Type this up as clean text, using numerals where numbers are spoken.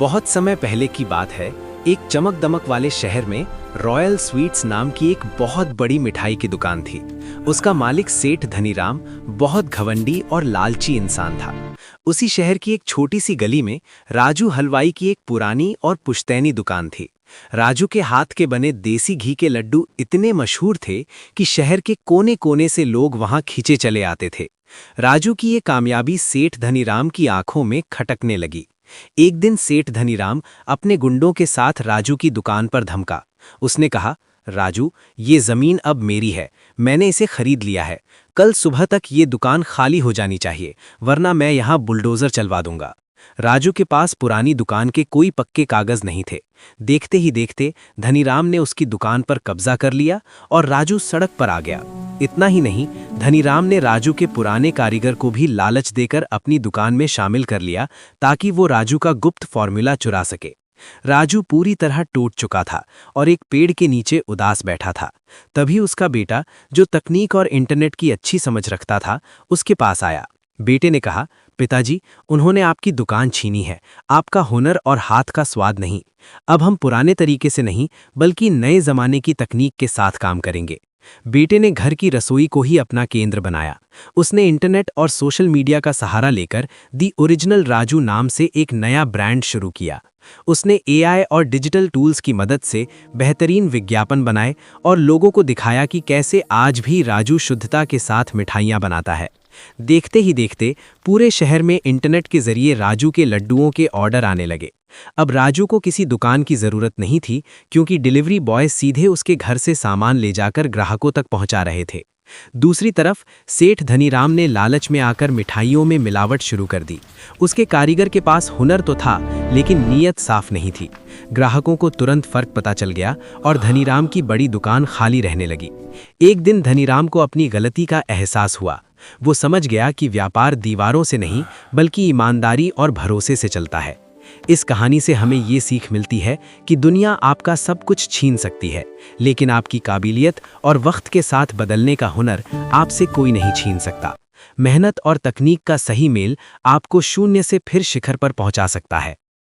बहुत समय पहले की बात है। एक चमक दमक वाले शहर में रॉयल स्वीट्स नाम की एक बहुत बड़ी मिठाई की दुकान थी। उसका मालिक सेठ धनीराम बहुत घमंडी और लालची इंसान था। उसी शहर की एक छोटी सी गली में राजू हलवाई की एक पुरानी और पुश्तैनी दुकान थी। राजू के हाथ के बने देसी घी के लड्डू इतने मशहूर थे कि शहर के कोने कोने से लोग वहां खींचे चले आते थे। राजू की ये कामयाबी सेठ धनीराम की आंखों में खटकने लगी। एक दिन सेठ धनीराम अपने गुंडों के साथ राजू की दुकान पर धमका। उसने कहा, राजू, ये जमीन अब मेरी है, मैंने इसे खरीद लिया है। कल सुबह तक ये दुकान खाली हो जानी चाहिए, वरना मैं यहाँ बुलडोजर चलवा दूंगा। राजू के पास पुरानी दुकान के कोई पक्के कागज नहीं थे। देखते ही देखते धनीराम ने उसकी दुकान पर कब्जा कर लिया और राजू सड़क पर आ गया। इतना ही नहीं, धनीराम ने राजू के पुराने कारीगर को भी लालच देकर अपनी दुकान में शामिल कर लिया ताकि वो राजू का गुप्त फॉर्मूला चुरा सके। राजू पूरी तरह टूट चुका था और एक पेड़ के नीचे उदास बैठा था। तभी उसका बेटा, जो तकनीक और इंटरनेट की अच्छी समझ रखता था, उसके पास आया। बेटे ने कहा, पिताजी, उन्होंने आपकी दुकान छीनी है, आपका हुनर और हाथ का स्वाद नहीं। अब हम पुराने तरीके से नहीं बल्कि नए जमाने की तकनीक के साथ काम करेंगे। बेटे ने घर की रसोई को ही अपना केंद्र बनाया। उसने इंटरनेट और सोशल मीडिया का सहारा लेकर दी ओरिजिनल राजू नाम से एक नया ब्रांड शुरू किया। उसने एआई और डिजिटल टूल्स की मदद से बेहतरीन विज्ञापन बनाए और लोगों को दिखाया कि कैसे आज भी राजू शुद्धता के साथ मिठाइयाँ बनाता है। देखते ही देखते पूरे शहर में इंटरनेट के जरिए राजू के लड्डुओं के ऑर्डर आने लगे। अब राजू को किसी दुकान की जरूरत नहीं थी, क्योंकि डिलीवरी बॉय सीधे उसके घर से सामान ले जाकर ग्राहकों तक पहुंचा रहे थे। दूसरी तरफ सेठ धनीराम ने लालच में आकर मिठाइयों में मिलावट शुरू कर दी। उसके कारीगर के पास हुनर तो था, लेकिन नीयत साफ नहीं थी। ग्राहकों को तुरंत फर्क पता चल गया और धनीराम की बड़ी दुकान खाली रहने लगी। एक दिन धनीराम को अपनी गलती का एहसास हुआ। वो समझ गया कि व्यापार दीवारों से नहीं बल्कि ईमानदारी और भरोसे से चलता है। इस कहानी से हमें ये सीख मिलती है कि दुनिया आपका सब कुछ छीन सकती है, लेकिन आपकी काबिलियत और वक्त के साथ बदलने का हुनर आपसे कोई नहीं छीन सकता। मेहनत और तकनीक का सही मेल आपको शून्य से फिर शिखर पर पहुंचा सकता है।